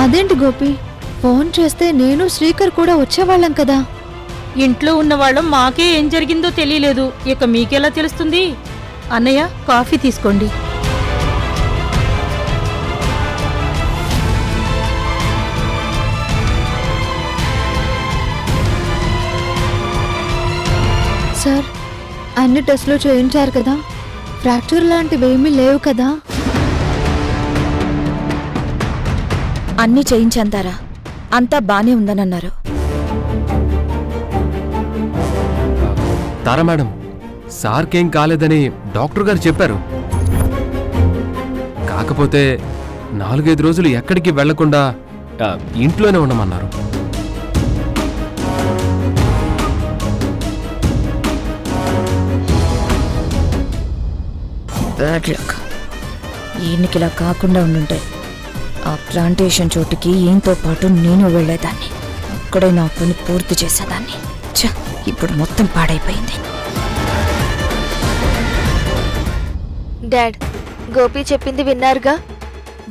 అదేంటి గోపి, ఫోన్ చేస్తే నేను శ్రీకర్ కూడా వచ్చేవాళ్ళం కదా. ఇంట్లో ఉన్నవాళ్ళం మాకే ఏం జరిగిందో తెలియలేదు, ఇక మీకెలా తెలుస్తుంది? అన్నయ్య, కాఫీ తీసుకోండి. సార్, అన్ని టెస్టులు చేయించారు కదా, ఫ్రాక్చర్ లాంటివేమీ లేవు కదా? అన్నీ చేయించంతారా, అంతా బానే ఉందనన్నారు. తారా మేడం, సార్కేం కాలేదని డాక్టర్ గారు చెప్పారు. కాకపోతే 4-5 రోజులు ఎక్కడికి వెళ్లకుండా ఇంట్లోనే ఉండమన్నారు. Bad luck. ఈయనకిలా కాకుండా ఉండుంటాయి ఆ ప్లాంటేషన్ చోటుకి ఈయనతో పాటు నేను వెళ్లేదాన్ని, అక్కడే నా పని పూర్తి చేసేదాన్ని. ఛ, ఇప్పుడు మొత్తం పాడైపోయింది. డాడ్, గోపి చెప్పింది విన్నారుగా.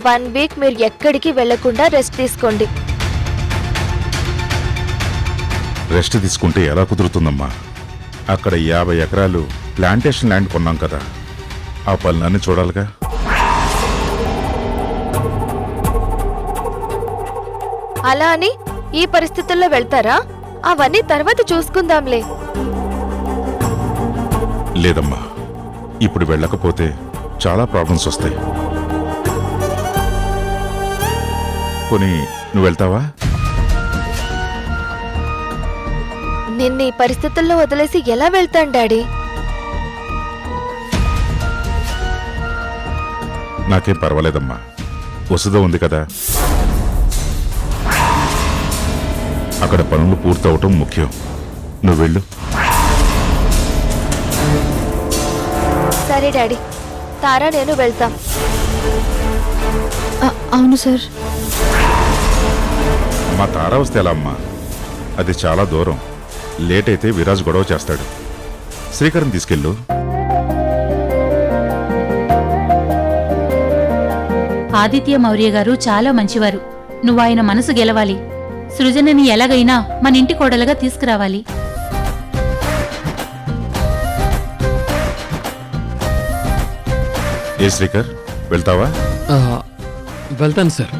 1 వీక్ మీరు ఎక్కడికి వెళ్లకుండా రెస్ట్ తీసుకోండి. రెస్ట్ తీసుకుంటే ఎలా కుదురుతుందమ్మా? అక్కడ 50 ఎకరాలు ప్లాంటేషన్ ల్యాండ్ కొన్నాం కదా, ఆ పనులన్నీ చూడాలిగా. అలా అని ఈ పరిస్థితుల్లో వెళ్తారా? అవన్నీ తర్వాత చూసుకుందాంలే. లేదమ్మా, ఇప్పుడు వెళ్ళకపోతే చాలా ప్రాబ్లమ్స్ వస్తాయి. పోనీ నువ్వు వెళ్తావా? నిన్న ఈ పరిస్థితుల్లో వదిలేసి ఎలా వెళ్తాను డాడీ? నాకేం పర్వాలేదమ్మా, వసుధ ఉంది కదా. అక్కడ పనులు పూర్తవటం ముఖ్యం. నువ్వు వెళ్ళు. సరే డాడీ, తారా నేను వెళ్తాం. అవును సార్. మా తారా వస్తే ఎలా అమ్మా? అది చాలా దూరం. లేట్ అయితే విరాజ్ గొడవ చేస్తాడు. శ్రీకరం తీసుకెళ్ళు. ఆదిత్య మౌర్య గారు చాలా మంచివారు. నువ్వు ఆయన మనసు గెలవాలి. సృజనని ఎలాగైనా మన ఇంటి కోడలుగా తీసుకురావాలి. ఏ శ్రీకర్, వెళ్తావా? వెళ్తాను సార్.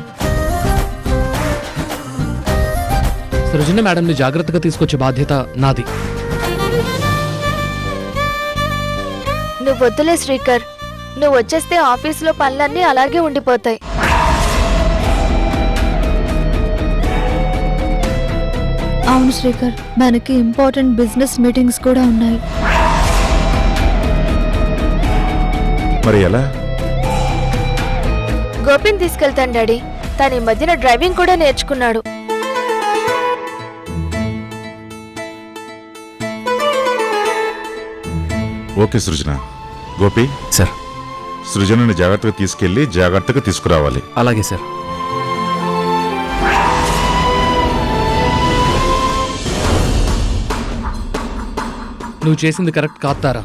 సృజన మేడంని జాగ్రత్తగా తీసుకొచ్చే బాధ్యత నాది. నువ్వు వద్దులే శ్రీకర్, నువ్వు వచ్చేస్తే ఆఫీసులో పనులన్నీ అలాగే ఉండిపోతాయి. అవును శ్రీకర్, మనకి ఇంపార్టెంట్ బిజినెస్ మీటింగ్స్ కూడా ఉన్నాయి. మరి ఎలా? గోపిని తీసుకెళ్తాను డాడీ. తను ఈ మధ్యన డ్రైవింగ్ కూడా నేర్చుకున్నాడు. ఓకే సృజన. గోపి సార్. సృజనని జాగ్రత్తగా తీసుకెళ్లి జాగ్రత్తగా తీసుకురావాలి. అలాగే సార్. నువ్వు చేసింది కరెక్ట్ కాదు తారా.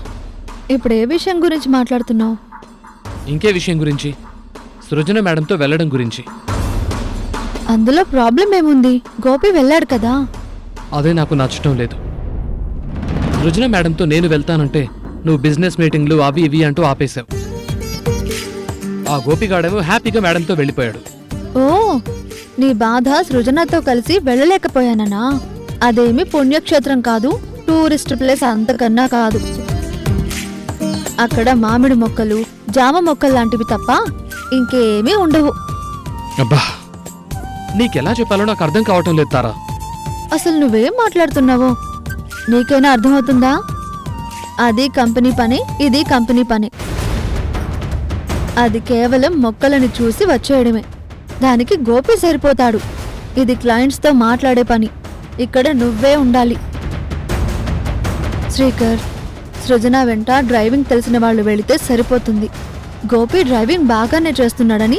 ఇప్పుడు ఏ విషయం గురించి మాట్లాడుతున్నావు? ఇంకే విషయం గురించి, సృజన మేడంతో వెళ్ళడం గురించి. అందులో ప్రాబ్లం ఏముంది? గోపి వెళ్ళాడు కదా. అదే నాకు నచ్చటం లేదు. సృజన మేడంతో నేను వెళ్తానంటే నువ్వు బిజినెస్ మీటింగ్లు అవి ఇవి అంటూ ఆపేశావు. ఆ గోపిగాడేమో హ్యాపీగా మేడంతో వెళ్ళిపోయాడు. ఓ, నీ బాధ సృజనతో కలిసి వెళ్ళలేకపోయాననా? అదేమి పుణ్యక్షేత్రం కాదు, టూరిస్ట్ ప్లేస్ అంతకన్నా కాదు. అక్కడ మామిడి మొక్కలు, జామ మొక్కలు లాంటివి తప్ప ఇంకేమీ ఉండవు. అబ్బా, నీకెలా చెప్పాలో నాకు అర్థం కావటం లేదు తారా. అసలు నువ్వేం మాట్లాడుతున్నావో నీకైనా అర్థమవుతుందా? అది కంపెనీ పని, ఇది కంపెనీ పని. అది కేవలం మొక్కలను చూసి వచ్చేయడమే. దానికి గోపి సరిపోతాడు. ఇది క్లయింట్స్తో మాట్లాడే పని. ఇక్కడ నువ్వే ఉండాలి. శ్రీకర్, సృజన వెంట డ్రైవింగ్ తెలిసిన వాళ్ళు వెళితే సరిపోతుంది. గోపి డ్రైవింగ్ బాగానే చేస్తున్నాడని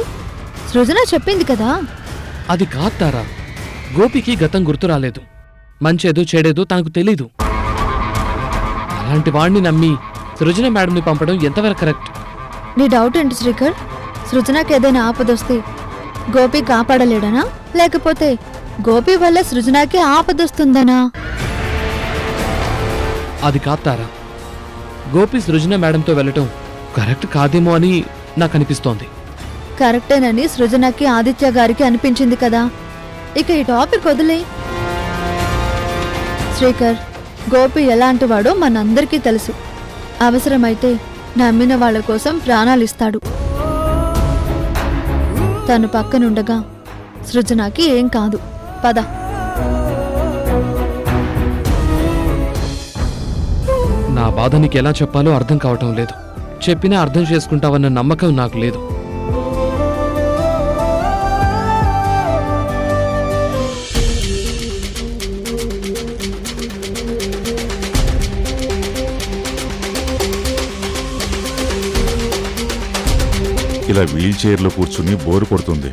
సృజన చెప్పింది కదా. అది కాదు తారా, గోపికి గతం గుర్తు రాలేదు. మంచేదో చెడేదో తనకు తెలీదు. అలాంటి వాడిని నమ్మి సృజన మేడంని పంపడం ఎంతవరకు కరెక్ట్? నీ డౌట్ ఏంటి శ్రీకర్? సృజనకి ఏదైనా ఆపదొస్తే గోపి కాపాడలేడనా లేకపోతే గోపి వల్ల సృజనకి ఆపదొస్తుందనా? అది కాదు తారా. గోపి సృజన మేడంతో వెళ్ళటం కరెక్ట్ కాదేమో అని నాకు అనిపిస్తోంది. కరెక్టేనని సృజనకి ఆదిత్య గారికి అనిపించింది కదా. ఇక ఈ టాపిక్ వదిలే. శ్రీకర్, గోపి ఎలాంటి వాడో మనందరికీ తెలుసు. అవసరమైతే నమ్మిన వాళ్ళ కోసం ప్రాణాలిస్తాడు. తను పక్కనుండగా సృజనకి ఏం కాదు. పద. నా బాధ నీకు ఎలా చెప్పాలో అర్థం కావటం లేదు. చెప్పినా అర్థం చేసుకుంటావన్న నమ్మకం నాకు లేదు. ఇలా వీల్ చైర్లో కూర్చుని బోరు కొడుతుంది.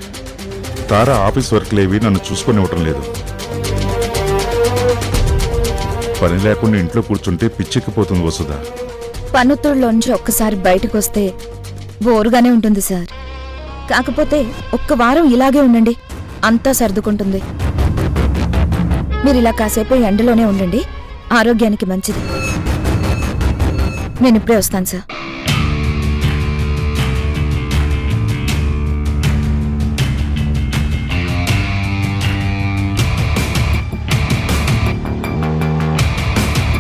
తారా ఆఫీస్ వర్క్లేవి నన్ను చూసుకొనివ్వటం లేదు. పని లేకుండా ఇంట్లో కూర్చుంటే పిచ్చెక్కిపోతుంది వసుదా. పన్నుతోళ్ళలోంచి ఒక్కసారి బయటకు వస్తే బోరుగానే ఉంటుంది సార్. కాకపోతే ఒక్క వారం ఇలాగే ఉండండి, అంతా సర్దుకుంటుంది. మీరు ఇలా కాసేపు ఎండలోనే ఉండండి, ఆరోగ్యానికి మంచిది. నేను ఇప్పుడే వస్తాను సార్.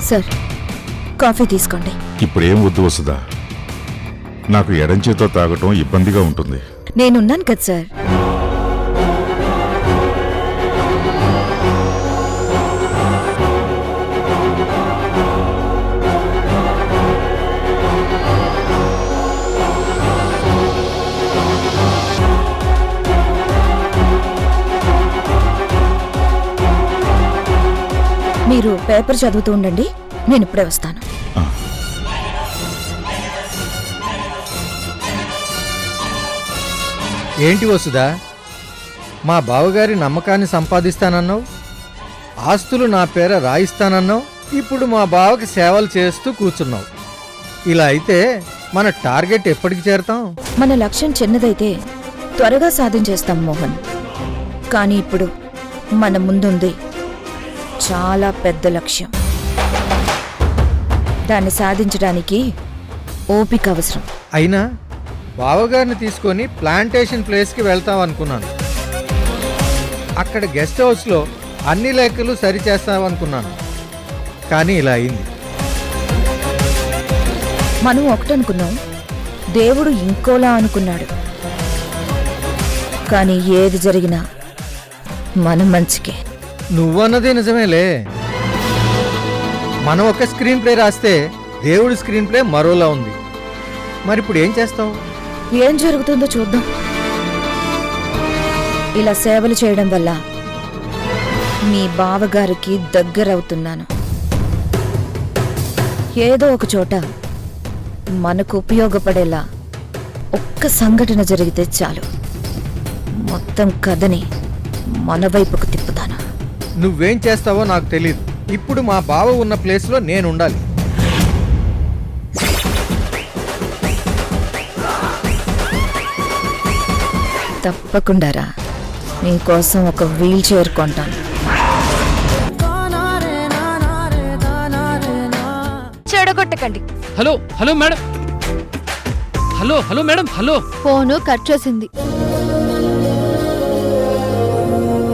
సార్, కాఫీ తీసుకోండి. ఇప్పుడేం వద్దు వసుదా. నాకు ఎడంచేతో తాగటం ఇబ్బందిగా ఉంటుంది. నేనున్నాను కదా సార్. మీరు పేపర్ చదువుతూ ఉండండి, నేను ఇప్పుడే వస్తాను. ఏంటి వసుదా, మా బావగారి నమ్మకాన్ని సంపాదిస్తానన్నావు, ఆస్తులు నా పేర రాయిస్తానన్నావు, ఇప్పుడు మా బావకి సేవలు చేస్తూ కూర్చున్నావు. ఇలా అయితే మన టార్గెట్ ఎప్పటికి చేరతాం? మన లక్ష్యం చిన్నదైతే త్వరగా సాధించేస్తాం మోహన్. కానీ ఇప్పుడు మన ముందుంది చాలా పెద్ద లక్ష్యం. దాన్ని సాధించడానికి ఓపిక అవసరం. అయినా బావగారిని తీసుకొని ప్లాంటేషన్ ప్లేస్కి వెళ్తాం అనుకున్నాను. అక్కడ గెస్ట్ హౌస్లో అన్ని లెక్కలు సరిచేస్తామనుకున్నాను. కానీ ఇలా అయింది. మనం ఒకటనుకున్నాం, దేవుడు ఇంకోలా అనుకున్నాడు. కానీ ఏది జరిగినా మనం మంచికే. నువ్వన్నదే నిజమేలే. మనం ఒక స్క్రీన్ ప్లే రాస్తే దేవుడి స్క్రీన్ ప్లే మరోలా ఉంది. మరి ఇప్పుడు ఏం చేస్తావు? ఏం జరుగుతుందో చూద్దాం. ఇలా సేవలు చేయడం వల్ల మీ బావగారికి దగ్గరవుతున్నాను. ఏదో ఒక చోట మనకు ఉపయోగపడేలా ఒక్క సంఘటన జరిగితే చాలు, మొత్తం కథని మన వైపుకు తిప్పుతాను. నువ్వేం చేస్తావో నాకు తెలీదు. ఇప్పుడు మా బావ ఉన్న ప్లేస్లో నేను ఉండాలి. తప్పకుండారా, నీకోసం ఒక వీల్ చైర్ కొంటాను. చెడగొట్టకండి. Hello hello madam. Hello madam. Hello. Phone cut చేసింది.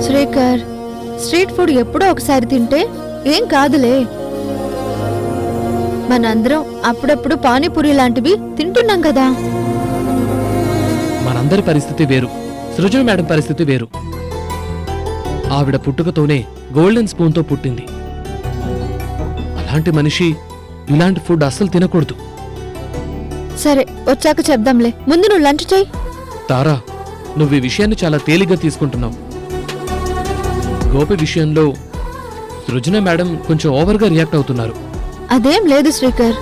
శ్రీకర్, స్ట్రీట్ ఫుడ్ ఎప్పుడో ఒకసారి తింటే ఏం కాదులే. మనందరం అప్పుడప్పుడు పానీపూరి లాంటివి తింటున్నాం కదా. మనందరి పరిస్థితి వేరు, సృజన మేడం పరిస్థితి వేరు. ఆవిడ పుట్టుకతోనే గోల్డెన్ స్పూన్తో పుట్టింది. అలాంటి మనిషి ఇలాంటి ఫుడ్ అస్సలు తినకూడదు. సరే, వచ్చాక చెప్దాంలే. ముందు నువ్వు లంచ్ చెయ్యి. తారా, నువ్వు ఈ విషయాన్ని చాలా తేలిగ్గా తీసుకుంటున్నావు. గోపి విషయంలో సృజన మేడం కొంచెం ఓవర్గా రియాక్ట్ అవుతున్నారు. అదేం లేదు శ్రీకర్.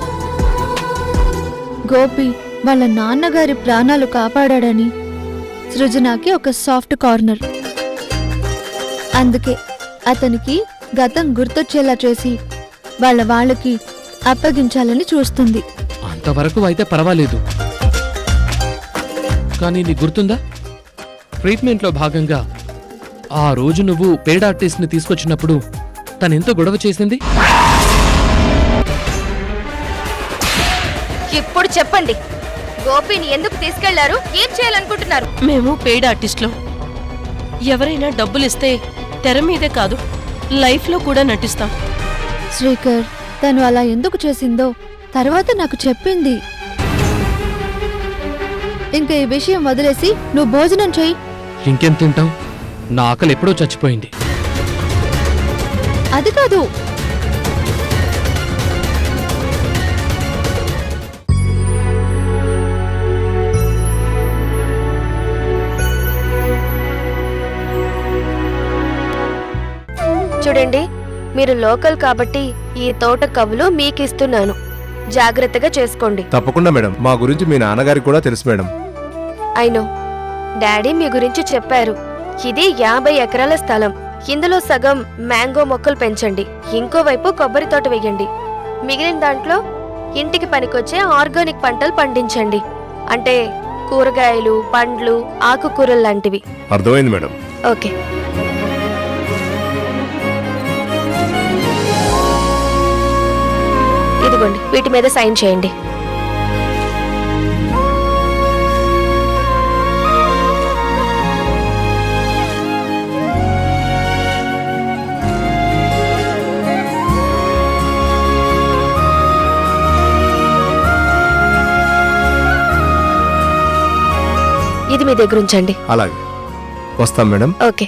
గోపి వాళ్ళ నాన్నగారి ప్రాణాలు కాపాడాడని సృజనకి ఒక సాఫ్ట్ కార్నర్. అందుకే అతనికి గతం గుర్తొచ్చేలా చేసి వాళ్ళకి అప్పగించాలని చూస్తుంది. అంతవరకు అయితే పర్వాలేదు. కానీ నీకు గుర్తుందా, ట్రీట్మెంట్లో భాగంగా ఆ రోజు నువ్వు పేడ్ ఆర్టిస్ట్ని తీసుకొచ్చినప్పుడు తనెంతో గొడవ చేసింది. ఇప్పుడు చెప్పండి, గోపిని ఎందుకు తీసుకెళ్లారు? ఏం చేయాలనుకుంటున్నారు? మేము పెయిడ్ ఆర్టిస్టులు. ఎవరైనా డబ్బులిస్తే తెర మీదే కాదు, లైఫ్లో కూడా నటిస్తాం. శ్రీకర్, తను అలా ఎందుకు చేసిందో తర్వాత నాకు చెప్పింది. ఇంకా ఈ విషయం వదిలేసి నువ్వు భోజనం చెయ్యి. ఇంకేం తింటావు? నా ఆకలి ఎప్పుడో చచ్చిపోయింది. అది కాదు, చూడండి, మీరు లోకల్ కాబట్టి ఈ తోట కవులు మీకిస్తున్నాను. జాగ్రత్తగా చేసుకోండి. తప్పకుండా మేడం, మా గురించి మీ నాన్నగారికి కూడా తెలుసు మేడం. అయినో డాడీ మీ గురించి చెప్పారు. ఇది 50 ఎకరాల స్థలం. ఇందులో సగం మ్యాంగో మొక్కలు పెంచండి, ఇంకోవైపు కొబ్బరి తోట వేయండి. మిగిలిన దాంట్లో ఇంటికి పనికొచ్చే ఆర్గానిక్ పంటలు పండించండి. అంటే కూరగాయలు, పండ్లు, ఆకుకూరలు లాంటివి. అర్థమైంది మేడం. ఓకే. ఇదిగోండి, వీటి మీద సైన్ చేయండి. ఇది మీ దగ్గర ఉంచండి. అలాగే, వస్తాం మేడం. ఓకే.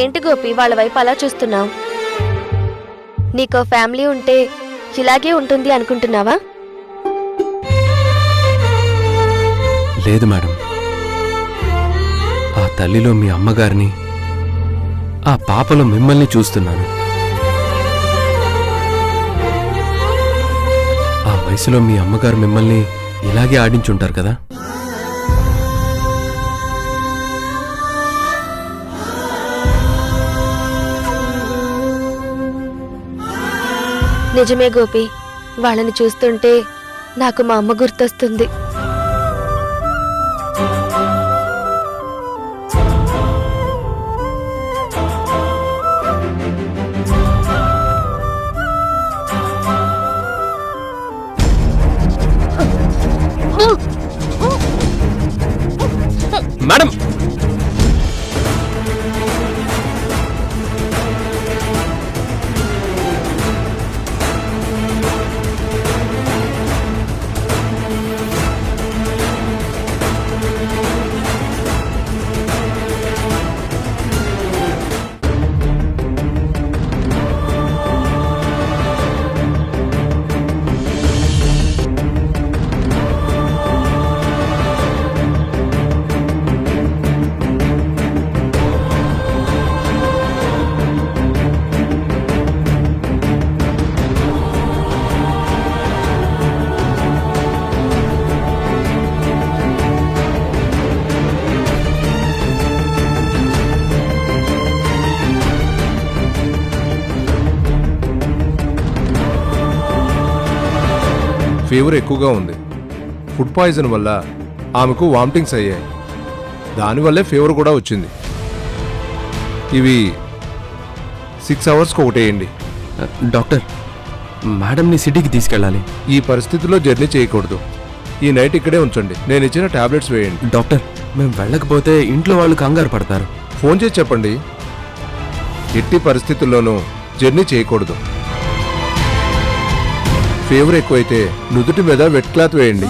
ఏంటి గోపి వాళ్ళ వైపు అలా చూస్తున్నావు? నీకో ఫ్యామిలీ ఉంటే ఇలాగే ఉంటుంది అనుకుంటున్నావా? లేదు మేడం, ఆ తల్లిలో మీ అమ్మగారిని, ఆ పాపలో మిమ్మల్ని చూస్తున్నాను. ఆ వయసులో మీ అమ్మగారు మిమ్మల్ని ఇలాగే ఆడించుంటారు కదా. నిజమే గోపి, వాళ్ళని చూస్తుంటే నాకు మా అమ్మ గుర్తొస్తుంది. మేడం, ఫీవర్ ఎక్కువగా ఉంది. ఫుడ్ పాయిజన్ వల్ల ఆమెకు వామిటింగ్స్ అయ్యాయి. దానివల్లే ఫీవర్ కూడా వచ్చింది. ఇవి 6 అవర్స్కి ఒకటేయండి. డాక్టర్, మేడంని సిటీకి తీసుకెళ్ళాలి. ఈ పరిస్థితిలో జర్నీ చేయకూడదు. ఈ నైట్ ఇక్కడే ఉంచండి. నేను ఇచ్చిన టాబ్లెట్స్ వేయండి. డాక్టర్, మేము వెళ్ళకపోతే ఇంట్లో వాళ్ళు కంగారు పడతారు. ఫోన్ చేసి చెప్పండి. ఎట్టి పరిస్థితుల్లోనూ జర్నీ చేయకూడదు. ఫీవర్ ఎక్కువైతే నుదుటి మీద వెట్ క్లాత్ వేయండి.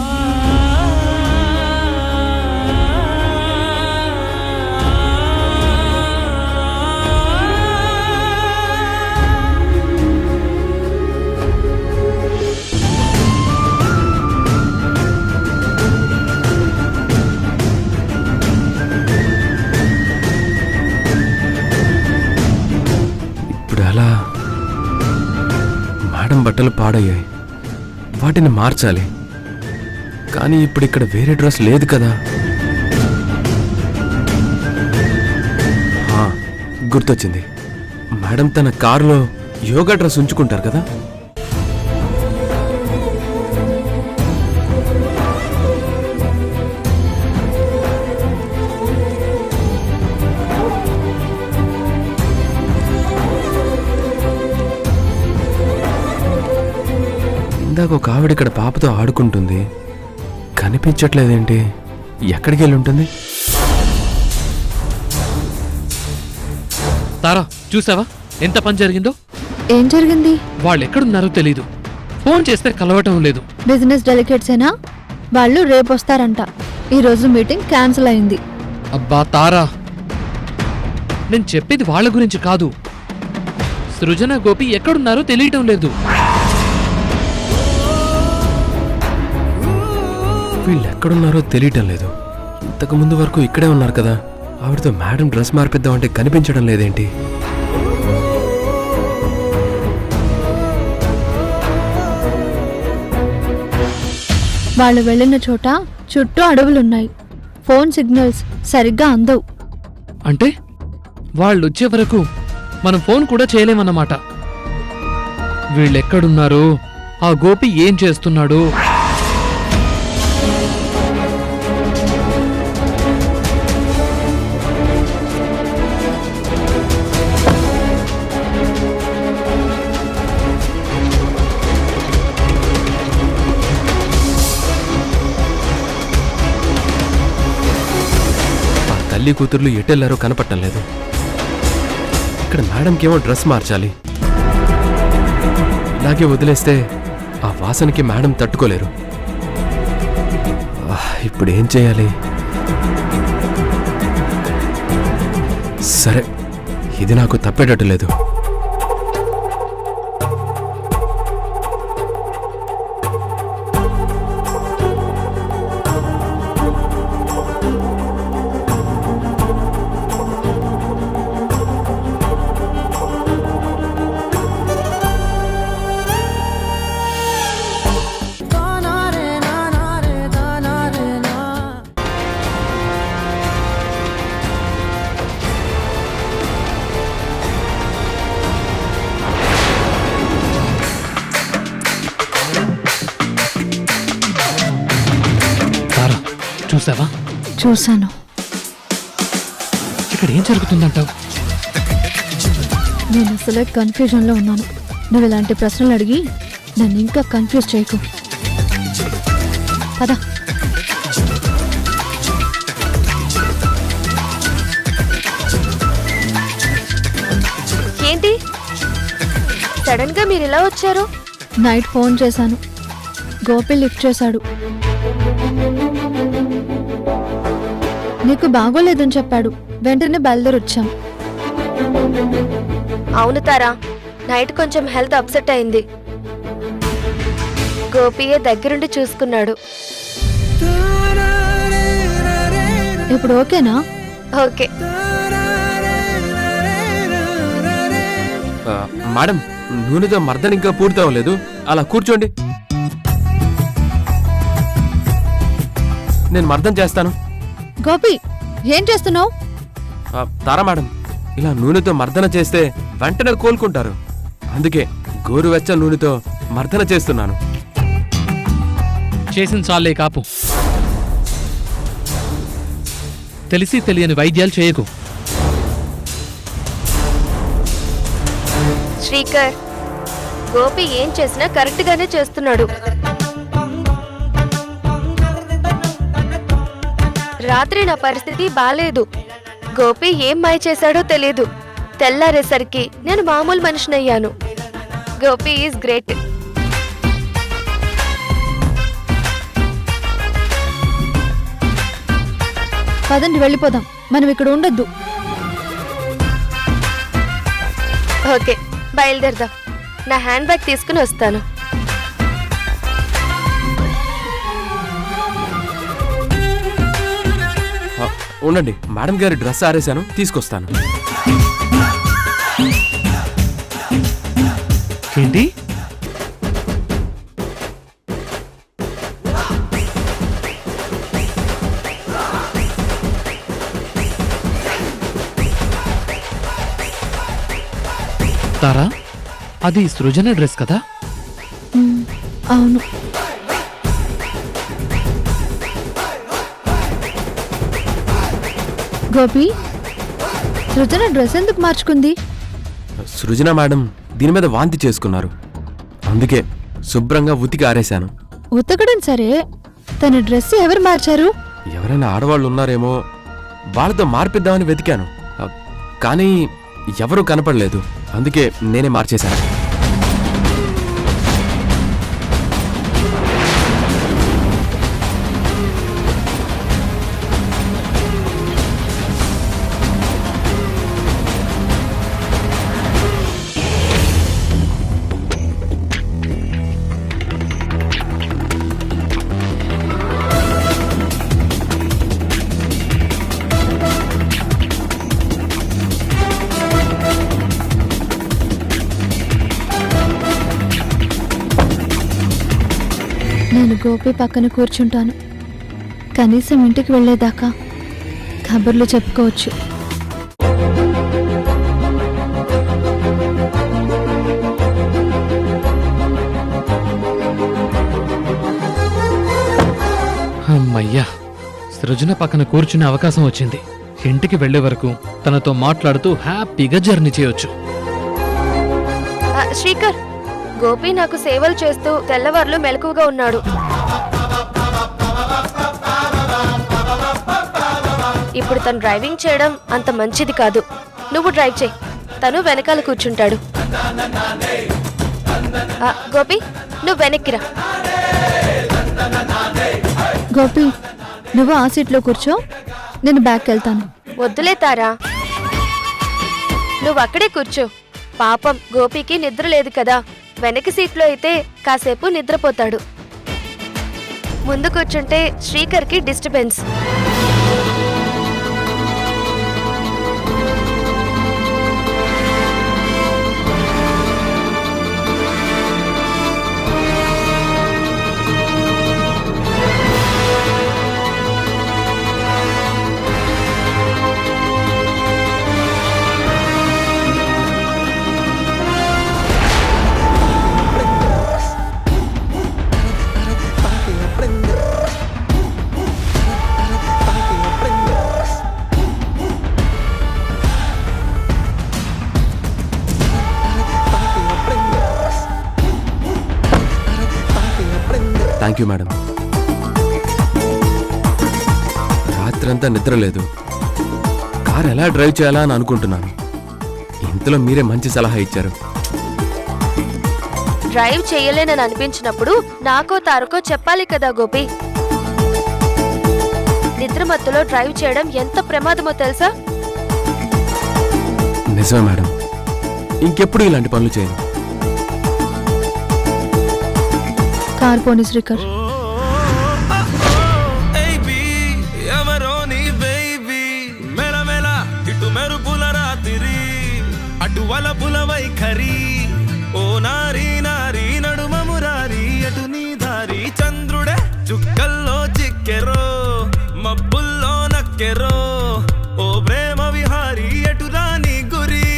ఇప్పుడు ఎలా? మేడం బట్టలు పాడయ్యాయి, వాటిని మార్చాలి. కానీ ఇప్పుడు ఇక్కడ వేరే డ్రెస్ లేదు కదా. గుర్తొచ్చింది, మేడం తన కారులో యోగా డ్రెస్ ఉంచుకుంటారు కదా. ఇందాక ఒక ఆవిడ ఇక్కడ పాపతో ఆడుకుంటుంది, కనిపించట్లేదేంటి? ఎక్కడికి వెళ్ళి ఉంటుంది? తారా, చూసావా ఎంత పని జరిగిందో? ఏం జరిగింది? వాళ్ళు ఎక్కడున్నారో తెలీదు. ఫోన్ చేస్తే కలవటం లేదు. బిజినెస్ డెలికేట్సేనా? వాళ్ళు రేపు వస్తారంట. ఈ రోజు మీటింగ్ క్యాన్సిల్ అయింది. అబ్బా తారా, నేను చెప్పేది వాళ్ళ గురించి కాదు. సృజన, గోపి ఎక్కడున్నారో తెలియటం లేదు. వీళ్ళు ఎక్కడున్నారో తెలియటం లేదు. ఇంతకు ముందు వరకు ఇక్కడే ఉన్నారు కదా. ఆవిడతో మేడం డ్రెస్ మార్పిద్దామంటే కనిపించడం లేదేంటి? వాళ్ళు వెళ్ళిన చోట చుట్టూ అడవులున్నాయి. ఫోన్ సిగ్నల్స్ సరిగ్గా అందవు. అంటే వాళ్ళు వచ్చే వరకు మనం ఫోన్ కూడా చేయలేమన్నమాట. వీళ్ళెక్కడున్నారు? ఆ గోపి ఏం చేస్తున్నాడు? తల్లి కూతుర్లు ఎటెళ్లారో కనపడటం లేదు. ఇక్కడ మేడంకేమో డ్రెస్ మార్చాలి. ఇలాగే వదిలేస్తే ఆ వాసనకి మేడం తట్టుకోలేరు. ఇప్పుడు ఏం చేయాలి? సరే, ఇది నాకు తప్పేటట్టు లేదు. చూసావా? చూశాను. ఇక్కడ ఏం జరుగుతుందంటావు? నేను అసలే కన్ఫ్యూజన్లో ఉన్నాను. నువ్వు ఇలాంటి ప్రశ్నలు అడిగి నన్ను ఇంకా కన్ఫ్యూజ్ చేయకు. పద. ఏంటి సడన్ గా మీరు ఇలా వచ్చారు? నైట్ ఫోన్ చేశాను, గోపి లిఫ్ట్ చేశాడు. నీకు బాగోలేదని చెప్పాడు. వెంటనే బయలుదేరొచ్చాం. అవును తారా, నైట్ కొంచెం హెల్త్ అప్సెట్ అయింది. గోపియే దగ్గరుండి చూసుకున్నాడు. ఇప్పుడు ఓకేనా? ఓకే. మేడం, నూనెతో మర్దన ఇంకా పూర్తి అవ్వలేదు. అలా కూర్చోండి, నేను మర్దన చేస్తాను. గోపి, ఏం చేస్తున్నావు? తారా మేడం, ఇలా నూనెతో మర్దన చేస్తే వెంటనే కోలుకుంటారు. అందుకే గోరువెచ్చ నూనెతో మర్దన చేస్తున్నాను. చేసిన చాలే కాపు. తెలిసి తెలియని వైద్యాలు చేయకు. శ్రీకర్, గోపి ఏం చేసినా కరెక్ట్ గానే చేస్తున్నాడు. రాత్రి నా పరిస్థితి బాలేదు. గోపి ఏం మాయ చేశాడో తెలీదు. తెల్లారేసరికి నేను మామూలు మనిషినయ్యాను. Gopi is great. పదండి, వెళ్ళిపోదాం. మనం ఇక్కడ ఉండొద్దు. ఓకే, బయలుదేరదాం. నా హ్యాండ్ బ్యాగ్ తీసుకుని వస్తాను. ఉండండి, మేడం గారి డ్రెస్ ఆరేశాను, తీసుకొస్తాను. ఏంటి? తారా, అది సృజన డ్రెస్ కదా? మ్, అవును. గోపి, సృజన డ్రెస్ ఎందుకు మార్చుకుంది? సృజన మేడం దీని మీద వాంతి చేసుకున్నారు, అందుకే శుభ్రంగా ఉతికి ఆరేశాను. ఉతకడం సరే, తన డ్రెస్ ఎవరు మార్చారు? ఎవరైనా ఆడవాళ్ళు ఉన్నారేమో, వాళ్ళతో మార్పిద్దామని వెతికాను, కానీ ఎవరూ కనపడలేదు, అందుకే నేనే మార్చేశాను. నేను గోపి పక్కన కూర్చుంటాను. కనీసం ఇంటికి వెళ్ళేదాకా కబుర్లు చెప్పుకోవచ్చు. అమ్మయ్యా, సృజన పక్కన కూర్చునే అవకాశం వచ్చింది. ఇంటికి వెళ్లే వరకు తనతో మాట్లాడుతూ హ్యాపీగా జర్నీ చేయొచ్చు. శ్రీకర్, గోపి నాకు సేవలు చేస్తూ తెల్లవారులు మెలకువగా ఉన్నాడు. ఇప్పుడు తను డ్రైవింగ్ చేయడం అంత మంచిది కాదు. నువ్వు డ్రైవ్ చేయి, తను వెనకాల కూర్చుంటాడు. గోపి, నువ్వు వెనక్కిరా. గోపి, నువ్వు ఆ సీట్లో కూర్చో, నేను బ్యాక్ వెళ్తాను. వద్దులే తారా, నువ్వు అక్కడే కూర్చో. పాపం గోపికి నిద్ర లేదు కదా, వెనక సీట్లో అయితే కాసేపు నిద్రపోతాడు. ముందు కూర్చుంటే శ్రీకర్కి డిస్టర్బెన్స్. Thank you madam. రాత్రంతా నిద్ర లేదు, కార్ ఎలా డ్రైవ్ చేయాలా అని అనుకుంటున్నాను. ఇంతలో మీరే మంచి సలహా ఇచ్చారు. డ్రైవ్ చేయలేనని అనిపించినప్పుడు నాకో తారకో చెప్పాలి కదా గోపి. నిద్ర మత్తులో డ్రైవ్ చేయడం ఎంత ప్రమాదమో తెలుసా? నిజమే మేడం, ఇంకెప్పుడు ఇలాంటి పనులు చేయను. కార్ పోనీ శ్రీకర్. ఓ నారీ నారీ నడుమమురారి అటు నీ దారి చంద్రుడే చుక్కల్లో చిక్కెరో మబ్బుల్లో నక్కెరో ఓ ప్రేమ విహారీ ఎటు రాని గురి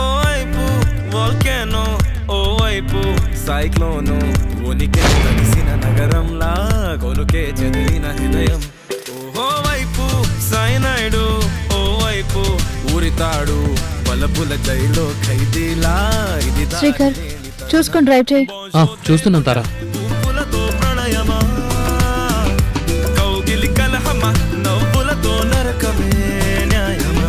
ఓ వైపు వోల్కెనో ఓ వైపు సైక్లోను ఉనికి కలిసిన నగరంలా కొలుకే చెదిరిన హృదయం ఓ వైపు సైనైడు ఓ వైపు ఊరితాడు బలపుల జైలో ఖైదీలా ఇది శ్రీకర్, చూసుకొని డ్రైవ్ చేయి. చూస్తున్నాం తారా. పువ్వులతో ప్రణయమా కౌగిలి కలహమా నవ్వులతో నరకమే న్యాయమా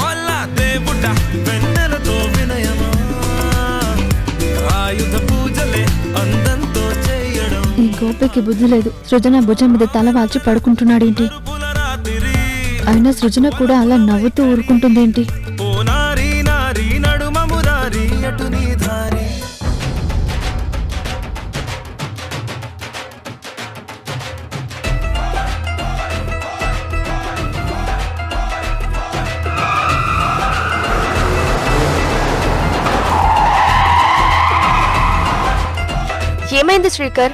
ఓలా దేవుడ వెన్నెలతో వినయమా ఆయుధ పూజలే అందంతో చేయడం. ఈ గోపికి బుద్ధి లేదు. సృజన భుజం మీద తల వాల్చి పడుకుంటున్నాడేంటి? అయినా సృజన కూడా అలా నవ్వుతూ ఊరుకుంటుందేంటి? ఓ నారీ నారీ నడుమమురారి అటు నీ దారి. ఏమైంది శ్రీకర్?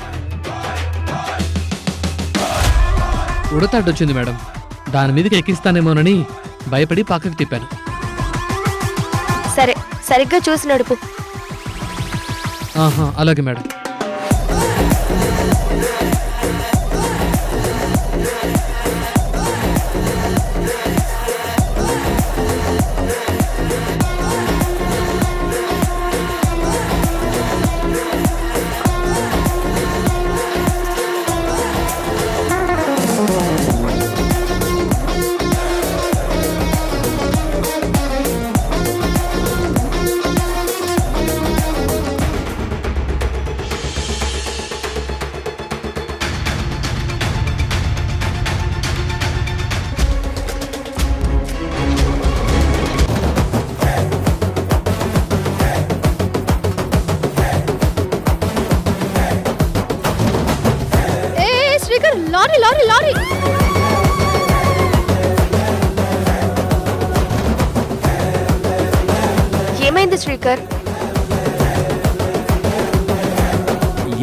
ఉడతాడ్డొచ్చింది మేడం. దాని మీదకి ఎక్కిస్తానేమోనని భయపడి పక్కకు తిప్పాను. సరే, సరిగ్గా చూసి నడుపు. ఆహా, అలాగే madam. Srikar, lorry lorry lorry! ఏమైంది శ్రీకర్?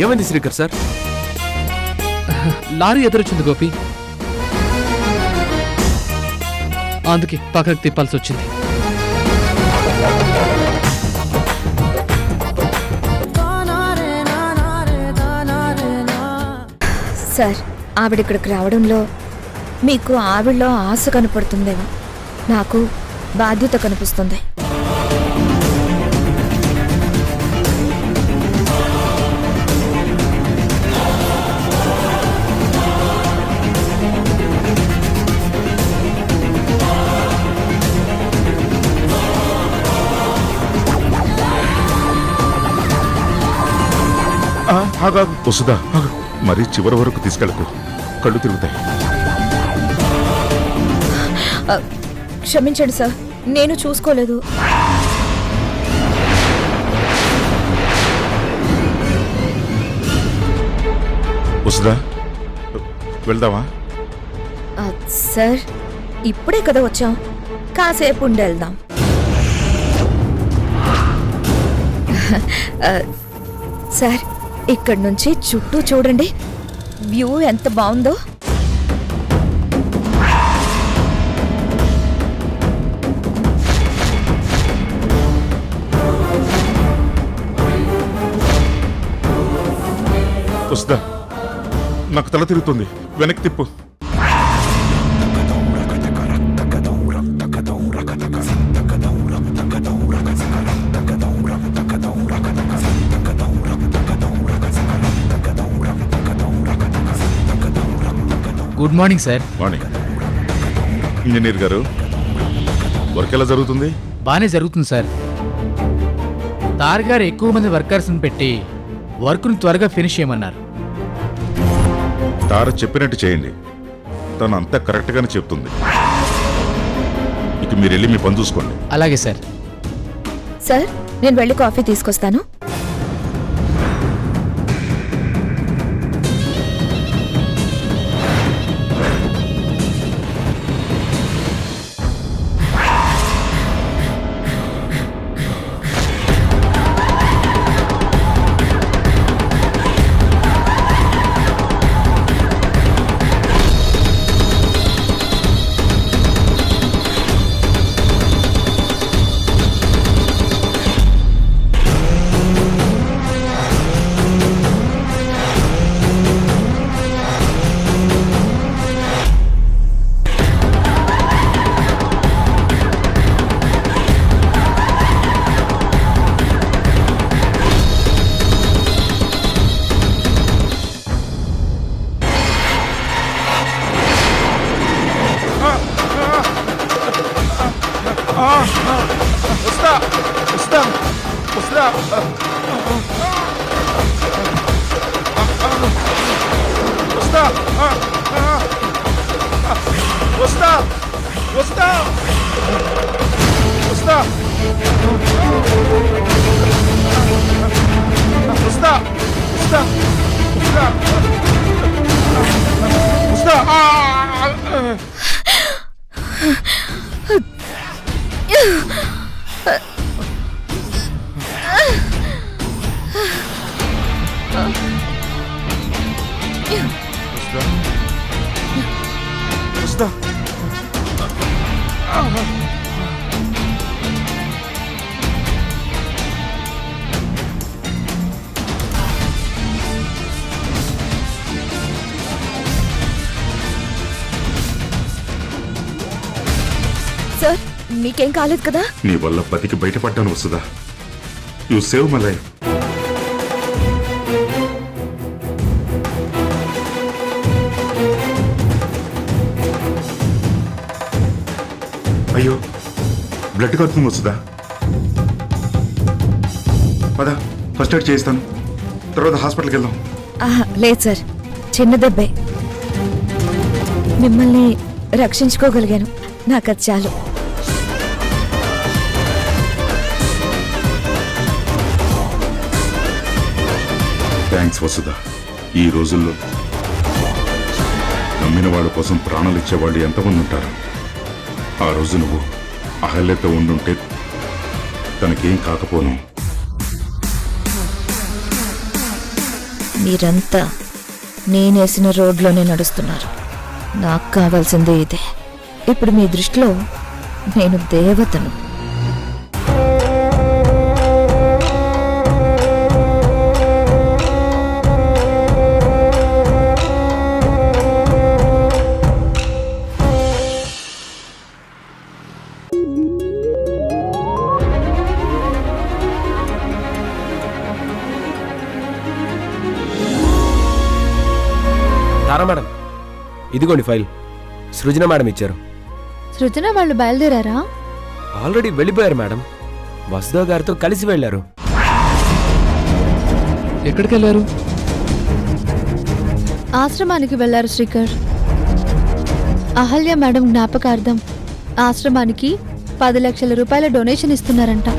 ఏమైంది శ్రీకర్ సార్? లారీ ఎదురొచ్చింది గోపి, అందుకే పక్కకు తిప్పాల్సి వచ్చింది. సార్, ఆవిడ ఇక్కడికి రావడంలో మీకు ఆవిడలో ఆశ కనపడుతుందేమో, నాకు బాధ్యత కనిపిస్తుంది. ఆగాగు వసుదా, ఆగు. మరీ చివరి వరకు తీసుకెళ్ళకు, కళ్ళు తిరుగుతాయి. క్షమించండి సార్, నేను చూసుకోలేదు. వసుదా, వెళ్దామా? సార్, ఇప్పుడే కదా వచ్చాం, కాసేపు ఉండి వెళ్దాం. సార్, ఇక్కడి నుంచి చుట్టూ చూడండి, వ్యూ ఎంత బాగుందో. వసుదా, నాకు తల తిరుగుతుంది, వెనక్కి తిప్పు. Good morning sir. Morning. Engineer గారు, వర్క్ ఎలా జరుగుతుంది? బానే జరుగుతుంది సార్. తార్ గారు ఎక్కువ మంది వర్కర్స్ని పెట్టి వర్క్ను త్వరగా ఫినిష్ చేయమన్నారు. తార చెప్పినట్టు చేయండి, తను అంతా కరెక్ట్గానే చెప్తుంది. ఇక మీరు వెళ్ళి మీ పని చూసుకోండి. అలాగే సార్. సార్, నేను వెళ్ళి కాఫీ తీసుకొస్తాను. వసుదా సార్ మీకేం కాలేదు కదా? నీ వల్ల బతికి బయటపడ్డాను Vasudha. You save my life. అయ్యో బ్లడ్ కడుతుంది వసుదా. పద ఫస్ట్ ఎయిడ్ చేయిస్తాను, తర్వాత హాస్పిటల్కి వెళ్దాం. లేదు సార్, చిన్న దెబ్బే. మిమ్మల్ని రక్షించుకోగలిగాను, నాకు అది చాలు. థ్యాంక్స్ వసుదా. ఈ రోజుల్లో నమ్మిన వాళ్ళ కోసం ప్రాణాలు ఇచ్చేవాళ్ళు ఎంతమంది ఉంటారు. ఆ రోజు నువ్వు అహల్యతో ఉండుంటే తనకేం కాకపోను. మీరంతా నేనేసిన రోడ్లోనే నడుస్తున్నారు. నాకు కావాల్సిందే ఇదే. ఇప్పుడు మీ దృష్టిలో నేను దేవతను. తారా మేడం, ఇదిగోండి ఫైల్. సృజన మేడం ఇచ్చారు. సృజన వాళ్ళు బయలుదేరారా? ఆల్రెడీ వెళ్ళిపోయారు మేడం. వసుదా గారితో కలిసి వెళ్ళారు. ఎక్కడికి వెళ్ళారు? ఆశ్రమానికి వెళ్లారు శ్రీకర్. అహల్య మేడం జ్ఞాపకార్థం ఆశ్రమానికి 10 లక్షల రూపాయల డొనేషన్ ఇస్తున్నారంట.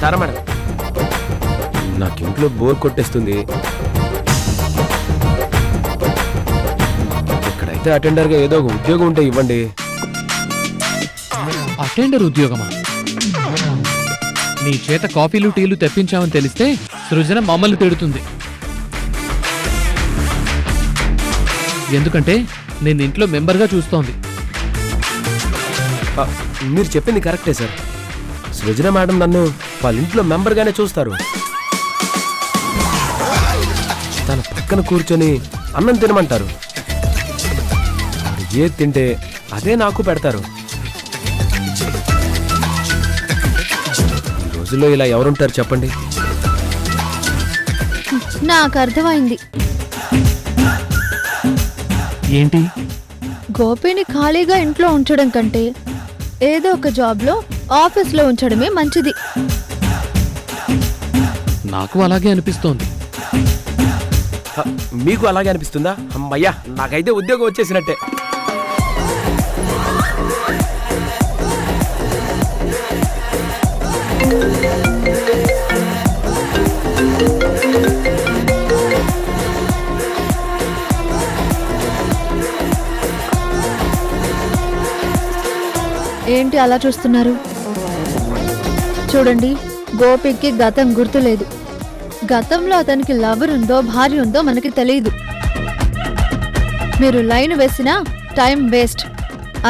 తారా మేడం, నాకు ఇంట్లో బోర్ కొట్టేస్తుంది. ఇక్కడైతే అటెండర్గా ఏదో ఒక ఉద్యోగం ఉంటే ఇవ్వండి. అటెండర్ ఉద్యోగమా? నీ చేత కాఫీలు టీలు తెప్పించామని తెలిస్తే సృజన మమ్మల్ని తిడుతుంది. ఎందుకంటే నేను ఇంట్లో మెంబర్గా చూస్తోంది. మీరు చెప్పింది కరెక్టే సార్. సృజన మేడం నన్ను వాళ్ళ ఇంట్లో మెంబర్గానే చూస్తారు. తన పక్కన కూర్చొని అన్నం తినమంటారు. ఏది తింటే అదే నాకు పెడతారు. ఈ రోజుల్లో ఇలా ఎవరుంటారు చెప్పండి? నాకు అర్థమైంది. ఏంటి? గోపిని ఖాళీగా ఇంట్లో ఉంచడం కంటే ఏదో ఒక జాబ్లో ఆఫీస్లో ఉంచడమే మంచిది. నాకు అలాగే అనిపిస్తోంది. మీకు అలాగే అనిపిస్తుందా? అమ్మయ్యా, నాకైతే ఉద్యోగం వచ్చేసినట్టే. ఏంటి అలా చూస్తున్నారు? చూడండి, గోపికి గతం గుర్తులేదు. గతంలో అతనికి లవర్ ఉందో భార్య ఉందో మనకి తెలియదు. మీరు లైన్ వేసినా టైం వేస్ట్.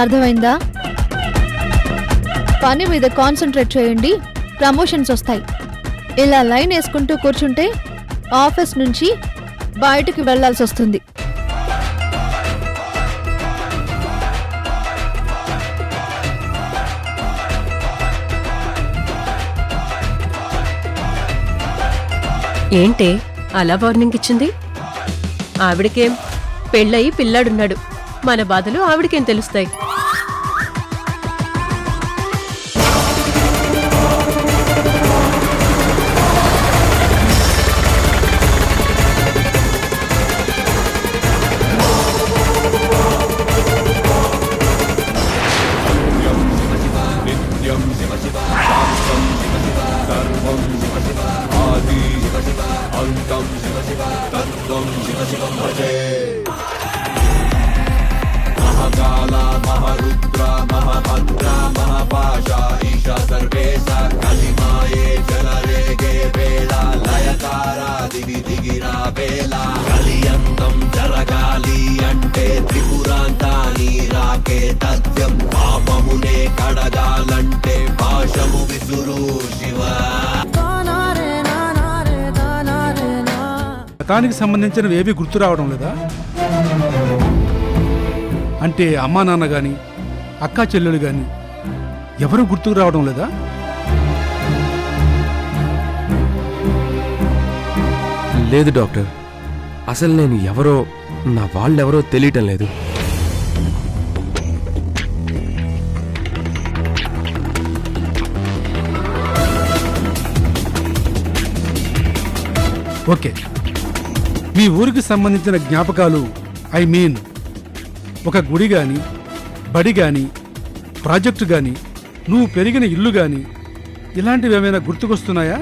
అర్థమైందా? పని మీద కాన్సన్ట్రేట్ చేయండి, ప్రమోషన్స్ వస్తాయి. ఇలా లైన్ వేసుకుంటూ కూర్చుంటే ఆఫీస్ నుంచి బయటికి వెళ్లాల్సి వస్తుంది. ఏంటే అలా వార్నింగ్ ఇచ్చింది? ఆవిడకేం పెళ్ళయి పిల్లాడున్నాడు. మన బాధలు ఆవిడకేం తెలుస్తాయి? అంతం శివ శివ తత్వం శివ శివ గతానికి సంబంధించినవి ఏవి గుర్తు రావడం లేదా? అంటే అమ్మా నాన్న గాని అక్కా చెల్లెలు గాని ఎవరు గుర్తుకు రావడం లేదా? లేదు డాక్టర్, అసలు నేను ఎవరో నా వాళ్ళెవరో తెలియటం లేదు. ఓకే, మీ ఊరికి సంబంధించిన జ్ఞాపకాలు, ఐ మీన్ ఒక గుడి గాని బడి గాని ప్రాజెక్టు గాని నువ్వు పెరిగిన ఇల్లు గాని ఇలాంటివి ఏమైనా గుర్తుకొస్తున్నాయా?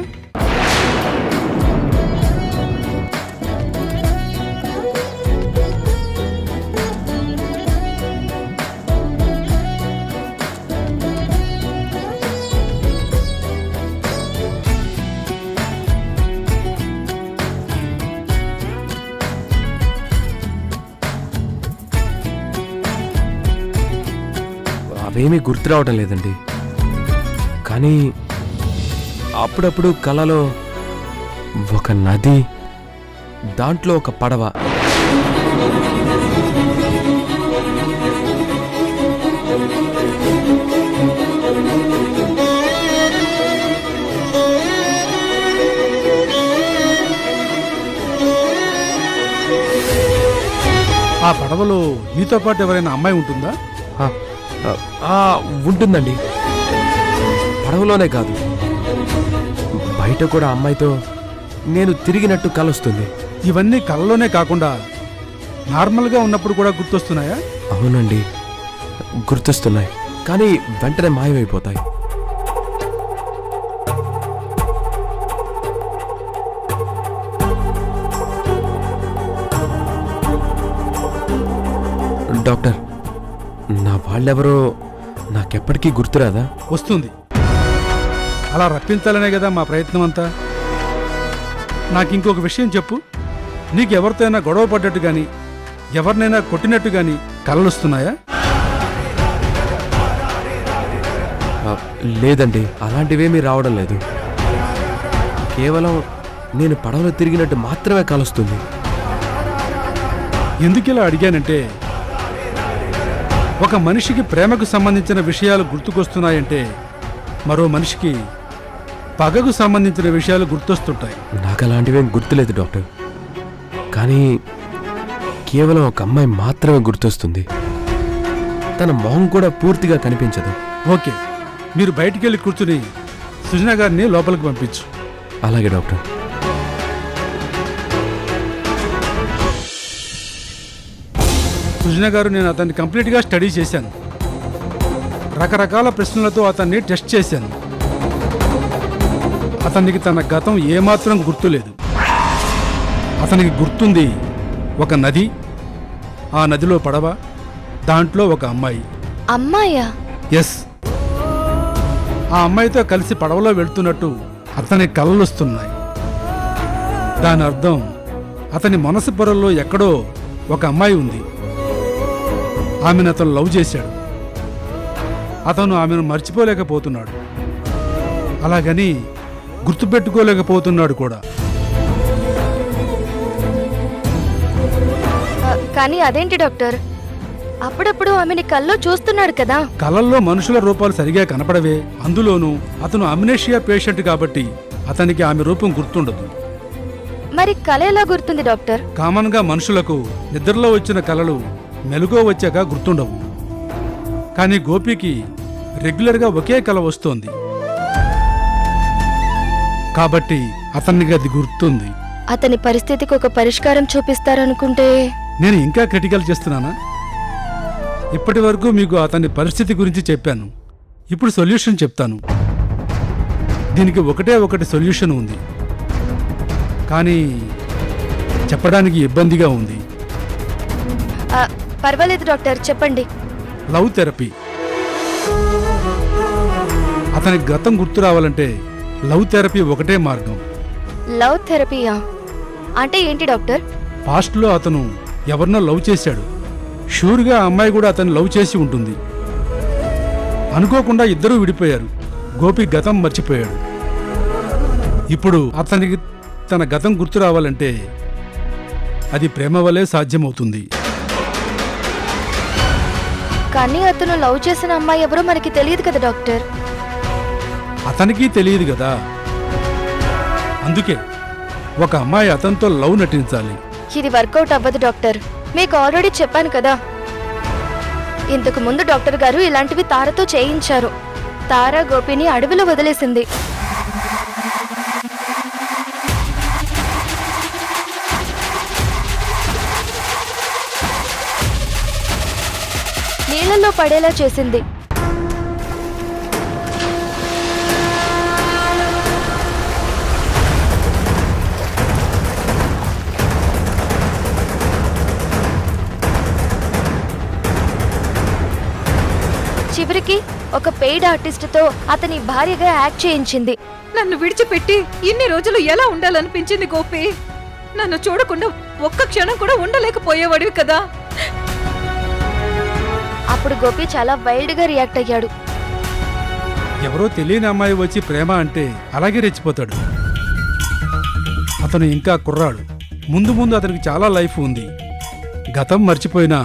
అవేమీ గుర్తు రావటం లేదండి. కానీ అప్పుడప్పుడు కలలో ఒక నది, దాంట్లో ఒక పడవ, ఆ పడవలో మీతో పాటు ఎవరైనా అమ్మాయి ఉంటుందా? ఉంటుందండి. పడవలోనే కాదు, బయట కూడా అమ్మాయితో నేను తిరిగినట్టు కలొస్తుంది. ఇవన్నీ కలలోనే కాకుండా నార్మల్గా ఉన్నప్పుడు కూడా గుర్తొస్తున్నాయా? అవునండి, గుర్తొస్తున్నాయి, కానీ వెంటనే మాయమైపోతాయి. డాక్టర్, నా వాళ్ళెవరో నాకెప్పటికీ గుర్తురాదా? వస్తుంది. అలా రప్పించాలనే కదా మా ప్రయత్నం అంతా. నాకు ఇంకొక విషయం చెప్పు, నీకు ఎవరితోనైనా గొడవ పడ్డట్టు కానీ ఎవరినైనా కొట్టినట్టు కానీ కలలుస్తున్నాయా? లేదండి, అలాంటివేమీ రావడం లేదు. కేవలం నేను పడవలో తిరిగినట్టు మాత్రమే కలుస్తుంది. ఎందుకు ఇలా అడిగానంటే, ఒక మనిషికి ప్రేమకు సంబంధించిన విషయాలు గుర్తుకొస్తున్నాయంటే మరో మనిషికి పగకు సంబంధించిన విషయాలు గుర్తొస్తుంటాయి. నాకు అలాంటివేం గుర్తులేదు డాక్టర్, కానీ కేవలం ఒక అమ్మాయి మాత్రమే గుర్తొస్తుంది. తన మొహం కూడా పూర్తిగా కనిపించదు. ఓకే, మీరు బయటికి వెళ్ళి కూర్చుని సుజన గారిని లోపలికి పంపించు. అలాగే డాక్టర్. సుజన గారు, నేను అతన్ని కంప్లీట్గా స్టడీ చేశాను. రకరకాల ప్రశ్నలతో అతన్ని టెస్ట్ చేశాను. అతనికి తన గతం ఏమాత్రం గుర్తులేదు. అతనికి గుర్తుంది ఒక నది, ఆ నదిలో పడవ, దాంట్లో ఒక అమ్మాయి. అమ్మాయా? ఎస్, ఆ అమ్మాయితో కలిసి పడవలో వెళ్తున్నట్టు అతని కలలొస్తున్నాయి. దాని అర్థం అతని మనసు పొరల్లో ఎక్కడో ఒక అమ్మాయి ఉంది. ఆమెను అతను లవ్ చేశాడు. అతను ఆమెను మర్చిపోలేకపోతున్నాడు, అలాగని గుర్తుపెట్టుకోలేకపోతున్నాడు కూడా. కానీ అదేంటి డాక్టర్, అప్పుడప్పుడు ఆమెని కల్లో చూస్తున్నాడు కదా. కలల్లో మనుషుల రూపాలు సరిగా కనపడవే. అందులోనూ అతను అమ్నేషియా పేషెంట్ కాబట్టి అతనికి ఆమె రూపం గుర్తుండదు. మరి కల ఎలా గుర్తుంది డాక్టర్? కామన్ గా మనుషులకు నిద్రలో వచ్చిన కలలు మెలుగో వచ్చాక గుర్తుండవు. కానీ గోపికి రెగ్యులర్గా ఒకే కల వస్తోంది కాబట్టి అతనికి అది గుర్తుంది. అతని పరిస్థితికి ఒక పరిష్కారం చూపిస్తారనుకుంటే నేను ఇంకా క్రిటికల్ చేస్తున్నానా? ఇప్పటి వరకు మీకు అతని పరిస్థితి గురించి చెప్పాను. ఇప్పుడు సొల్యూషన్ చెప్తాను. దీనికి ఒకటి సొల్యూషన్ ఉంది, కానీ చెప్పడానికి ఇబ్బందిగా ఉంది. పర్వాలేదు డాక్టర్, చెప్పండి. Love therapy. అతనికి గతం గుర్తు రావాలంటే లవ్ థెరపీ ఒకటే మార్గం. లవ్ థెరపీయా? అంటే ఏంటి డాక్టర్? పాస్ట్లో అతను ఎవరినో లవ్ చేశాడు. షూర్గా ఆ అమ్మాయి కూడా అతన్ని లవ్ చేసి ఉంటుంది. అనుకోకుండా ఇద్దరూ విడిపోయారు. గోపి గతం మర్చిపోయాడు. ఇప్పుడు అతనికి తన గతం గుర్తు రావాలంటే అది ప్రేమ వల్లే సాధ్యమవుతుంది. కానీ అతను లవ్ చేసిన అమ్మాయి ఎవరో మనకి తెలియదు కదా డాక్టర్. అతనికి తెలియదు కదా. అందుకే ఒక అమ్మాయి అతనితో లవ్ నటించాలి. ఇది వర్కౌట్ అవ్వదు డాక్టర్. మీకు ఆల్రెడీ చెప్పాను కదా. ఇంతకు ముందు డాక్టర్ గారు ఇలాంటివి తారతో చేయించారు. తార గోపిని అడవిలో వదిలేసింది. నీళ్ళల్లో పడేలా చేసింది. చివరికి ఒక పెయిడ్ ఆర్టిస్ట్తో అతని భార్యగా యాక్ట్ చేయించింది. నన్ను విడిచిపెట్టి ఇన్ని రోజులు ఎలా ఉండాలనిపించింది గోపి. నన్ను చూడకుండా ఒక్క క్షణం కూడా ఉండలేకపోయేవాడివి కదా. అప్పుడు గోపి చాలా వైల్డ్ గా రియాక్ట్ అయ్యాడు. ఎవరో తెలియని అమ్మాయి వచ్చి ప్రేమ అంటే అలాగే రెచ్చిపోతాడు. అతను ఇంకా కుర్రాడు. ముందు ముందు అతనికి చాలా లైఫ్ ఉంది. గతం మర్చిపోయినా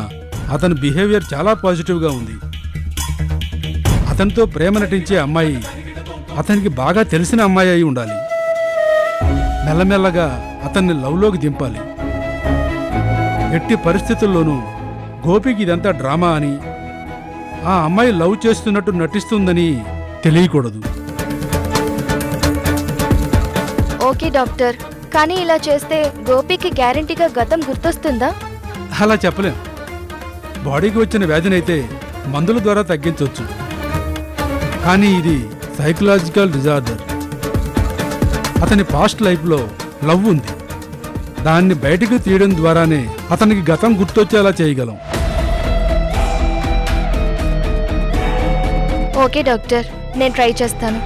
అతని బిహేవియర్ చాలా పాజిటివ్గా ఉంది. అతనితో ప్రేమ నటించే అమ్మాయి అతనికి బాగా తెలిసిన అమ్మాయి అయి ఉండాలి. మెల్లమెల్లగా అతన్ని లవ్లోకి దింపాలి. ఎట్టి పరిస్థితుల్లోనూ గోపికి ఇదంతా డ్రామా అని, ఆ అమ్మాయి లవ్ చేస్తున్నట్టు నటిస్తుందని తెలియకూడదు. ఓకే డాక్టర్, కానీ ఇలా చేస్తే గోపికి గ్యారంటీగా గతం గుర్తొస్తుందా? అలా చెప్పలేం. బాడీకి వచ్చిన వ్యాధినైతే మందుల ద్వారా తగ్గించవచ్చు. కానీ ఇది సైకలాజికల్ డిజార్డర్. అతని పాస్ట్ లైఫ్లో లవ్ ఉంది. దాన్ని బయటికి తీయడం ద్వారానే అతనికి గతం గుర్తొచ్చేలా చేయగలం. ఓకే డాక్టర్, నేను ట్రై చేస్తాను.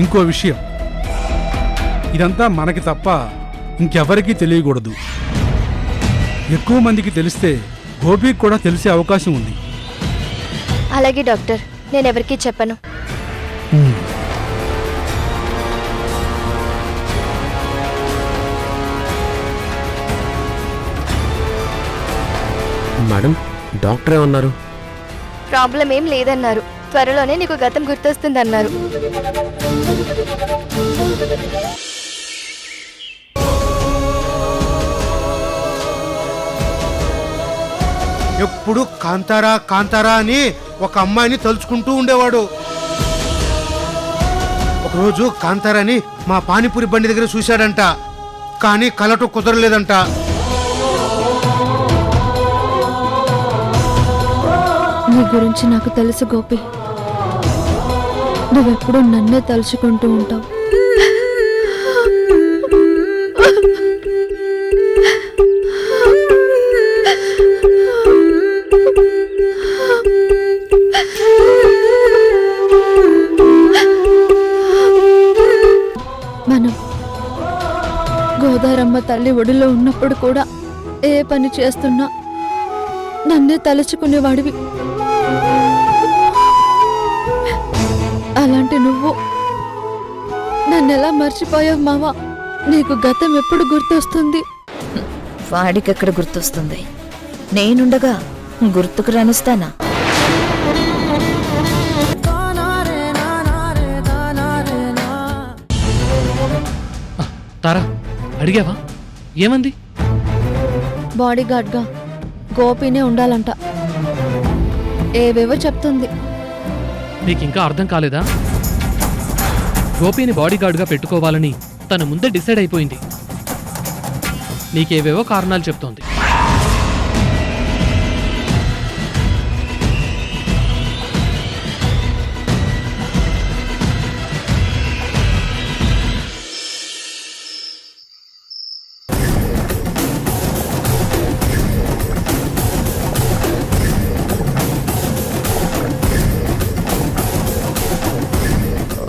ఇంకో విషయం, ఇదంతా మనకి తప్ప ఇంకెవరికీ తెలియకూడదు. ఎక్కువ మందికి తెలిస్తే గోపికి కూడా తెలిసే అవకాశం ఉంది. అలాగే డాక్టర్, నేను ఎవరికీ చెప్పను. మేడం, డాక్టర్ ఏమన్నారు? ప్రాబ్లం ఏం లేదన్నారు. త్వరలోనే నీకు గతం గుర్తొస్తుందన్నారు. ఎప్పుడు కాంతారా కాంతారా అని ఒక అమ్మాయిని తలుచుకుంటూ ఉండేవాడు. ఒకరోజు కాంతారాని మా పానీపూరి బండి దగ్గర చూశాడంట. కానీ కలటం కుదరలేదంట. నీ గురించి నాకు తెలుసు గోపి. నువ్వెప్పుడు నన్నే తలుచుకుంటూ ఉంటావు. మనం గోదారమ్మ తల్లి ఒడిలో ఉన్నప్పుడు కూడా ఏ పని చేస్తున్నా నన్నే తలుచుకునేవాడివి. అలాంటి నువ్వు నన్నెలా మర్చిపోయావు మావా? నీకు గతం ఎప్పుడు గుర్తొస్తుంది? వాడికెక్కడ గుర్తొస్తుంది? నేనుండగా గుర్తుకు రానిస్తానా? తారా, అడిగావా? ఏమంది? బాడీగార్డ్గా గోపినే ఉండాలంట. ఏవేవో చెప్తుంది. నీకింకా అర్థం కాలేదా? గోపిని బాడీగార్డ్గా పెట్టుకోవాలని తను ముందే డిసైడ్ అయిపోయింది. నీకేవేవో కారణాలు చెప్తోంది.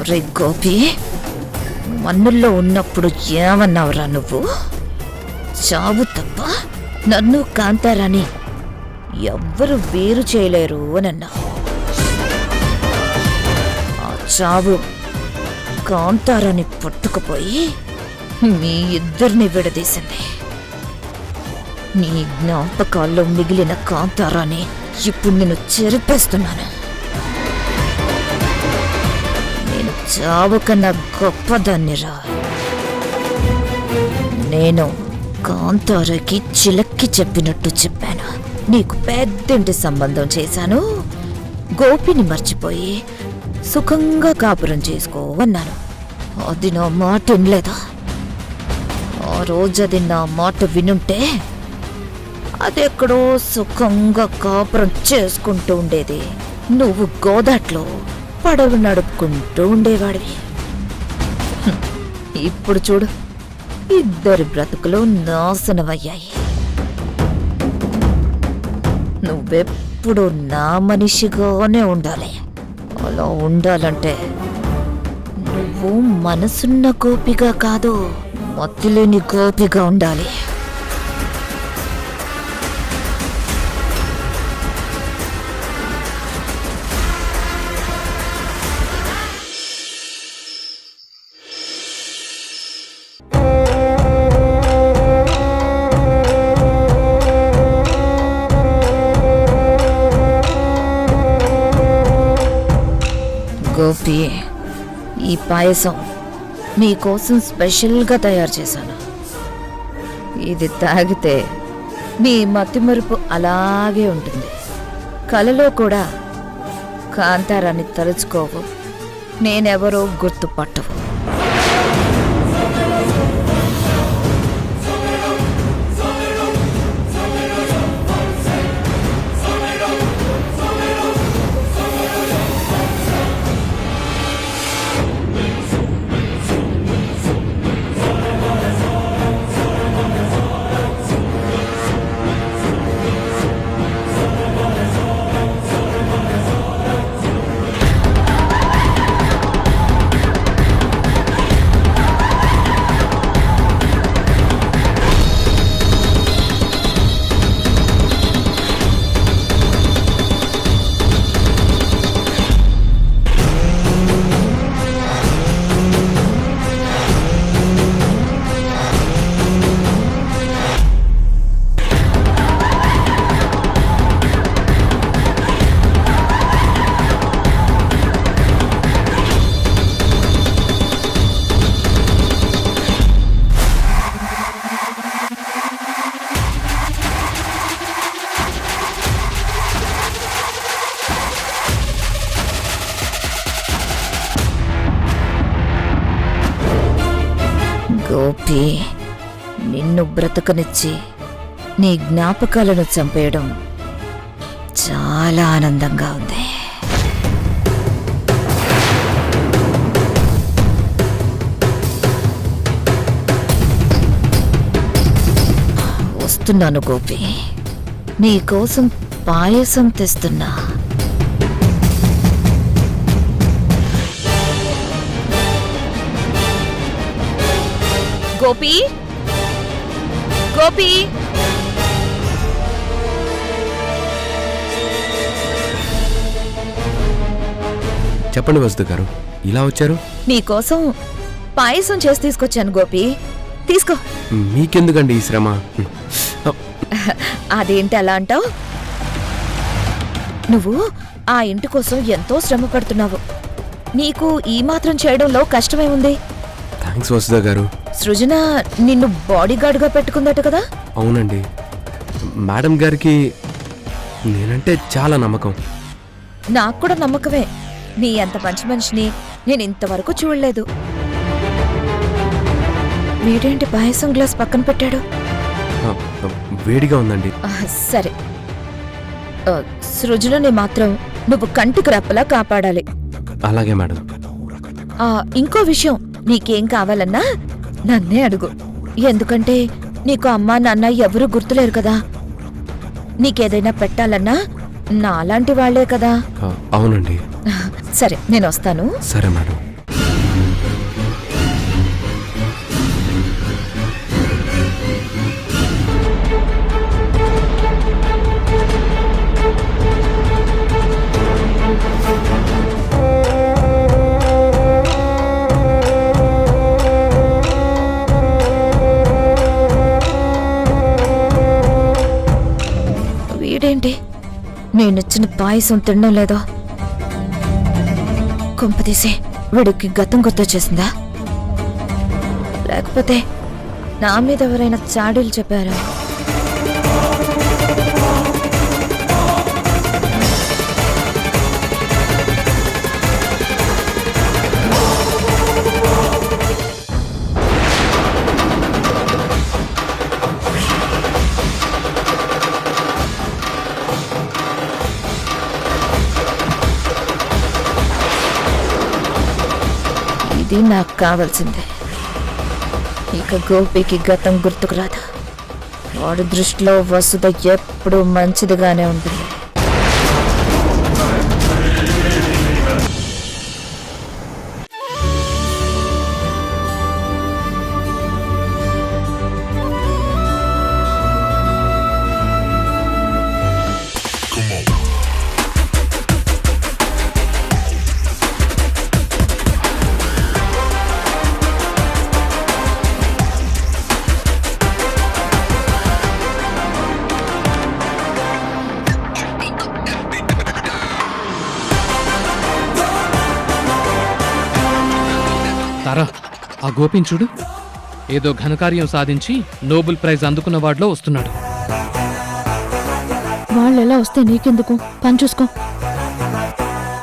రే గోపి, మన్నుల్లో ఉన్నప్పుడు ఏమన్నావురా నువ్వు? చావు తప్ప నన్ను కాంతారాని ఎవ్వరు వేరు చేయలేరు అనన్నా. ఆ చావు కాంతారాని పట్టుకుపోయి మీ ఇద్దరిని విడదీసింది. నీ జ్ఞాపకాల్లో మిగిలిన కాంతారాని ఇప్పుడు నేను చెరిపేస్తున్నాను. నేను చావు కన్నా గొప్పదాన్నిరా. నేను కాంతారకి చిలక్కి చెప్పినట్టు చెప్పాను. నీకు పెద్దంటి సంబంధం చేశాను, గోపిని మర్చిపోయి సుఖంగా కాపురం చేసుకో అన్నాను. అది నా మాట వినలేదా? ఆ రోజు అది నా మాట వినుంటే అదెక్కడో సుఖంగా కాపురం చేసుకుంటూ ఉండేది. నువ్వు గోదాట్లో పడవ నడుపుకుంటూ ఉండేవాడివి. ఇప్పుడు చూడు, ఇద్దరి బ్రతుకులు నాశనమయ్యాయి. నువ్వెప్పుడు నా మనిషిగానే ఉండాలి. అలా ఉండాలంటే నువ్వు మనసున్న గోపిగా కాదు, మత్తులేని గోపిగా ఉండాలి. గోపి, ఈ పాయసం నీకోసం స్పెషల్గా తయారు చేశాను. ఇది తాగితే నీ మతిమరుపు అలాగే ఉంటుంది. కలలో కూడా కాంతారాన్ని తలుచుకోవు, నేనెవరో గుర్తుపట్టవు. గోపి, నిన్ను బ్రతకనిచ్చి నీ జ్ఞాపకాలను చంపేయడం చాలా ఆనందంగా ఉంది. వస్తున్నాను గోపి, నీకోసం పాయసం తెస్తున్నా. గోపి, గోపి, చెప్పండి వసుధ గారు, ఇలా వచ్చారు? నీకోసం పాయసం చేసి తీసుకొచ్చాను గోపి, తీసుకో. మీకెందుకండి ఈ శ్రమ? అదేంటి అలా అంటావు? నువ్వు ఆ ఇంటి కోసం ఎంతో శ్రమ పడుతున్నావు. నీకు ఈ మాత్రం చేయడంలో కష్టమే ఉంది. థ్యాంక్స్ వసుధ గారు. సృజన నిన్ను బాడీగార్డ్గా పెట్టుకుందట కదా? అవునండి, మేడం గారికి నేనంటే చాలా నమ్మకం. నాకు కూడా నమ్మకమే. నీ అంత మంచి మనిషిని నేను ఇంతవరకు చూడలేదు. వీడేంటి పాయసం గ్లాస్ పక్కన పెట్టాడు? వేడిగా ఉందండి. సరే, సృజనని మాత్రం నువ్వు కంటికి రెప్పలా కాపాడాలి. అలాగే మేడం. ఇంకో విషయం, నీకేం కావాలన్నా నన్నే అడుగు. ఎందుకంటే నీకు అమ్మా నాన్న ఎవరూ గుర్తులేరు కదా. నీకేదైనా పెట్టాలన్నా నాలాంటి వాళ్లే కదా. అవునండి. సరే, నేను వస్తాను. సరే మేడం. నేనిచ్చిన పాయసం తినడం లేదో కొంపదీసి వీడికి గతం గుర్తొచ్చేసిందా? లేకపోతే నా మీద ఎవరైనా చాడీలు చెప్పారా? ఇది నాకు కావాల్సిందే. ఇక గోపికి గతం గుర్తుకు రాదు. వాడి దృష్టిలో వసుధ ఎప్పుడూ మంచిదిగానే ఉంటుంది. తారా, ఆ గోపిని చూడు. ఏదో ఘనకార్యం సాధించి నోబెల్ ప్రైజ్ అందుకున్న వాడిలో వస్తున్నాడు. వాళ్ళు ఎలా వస్తే నీకెందుకు? పని చూసుకో.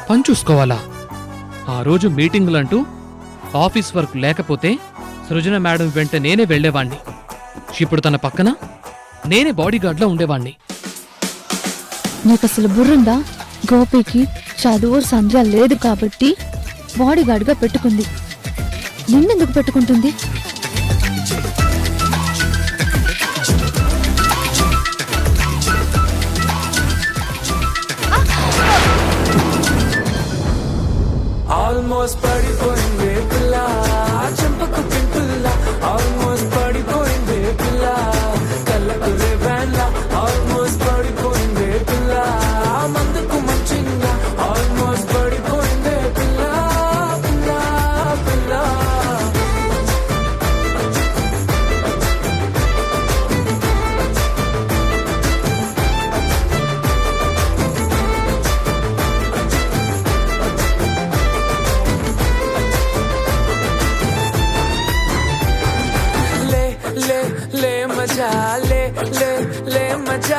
పని చూసుకోవాలా? ఆ రోజు మీటింగులంటూ ఆఫీస్ వర్క్ లేకపోతే సృజన మేడం వెంట నేనే వెళ్లేవాణ్ణి. ఇప్పుడు తన పక్కన నేనే బాడీగార్డ్లా ఉండేవాణ్ణి. నీకు అసలు బుర్రుందా? గోపికి చదువు సంధ్య లేదు కాబట్టి బాడీగార్డ్గా పెట్టుకుంది. నిన్నెందుకు పెట్టుకుంటుంది? ఆల్మోస్ట్ పడిపోయిందే పిల్ల, చెంపకు పింపుల్ల. ఆల్మోస్ట్ పడిపోయిందే పిల్ల, కళ్ళకు రేవాన్ల. ఆల్మోస్ట్ పడిపోయిందే పిల్ల, మందుకు మంచింద. ఆల్మోస్ట్ పడిపోయిందే పిల్ల, పిల్ల పిల్ల. లే లే లే మజా, లే లే లే మజా.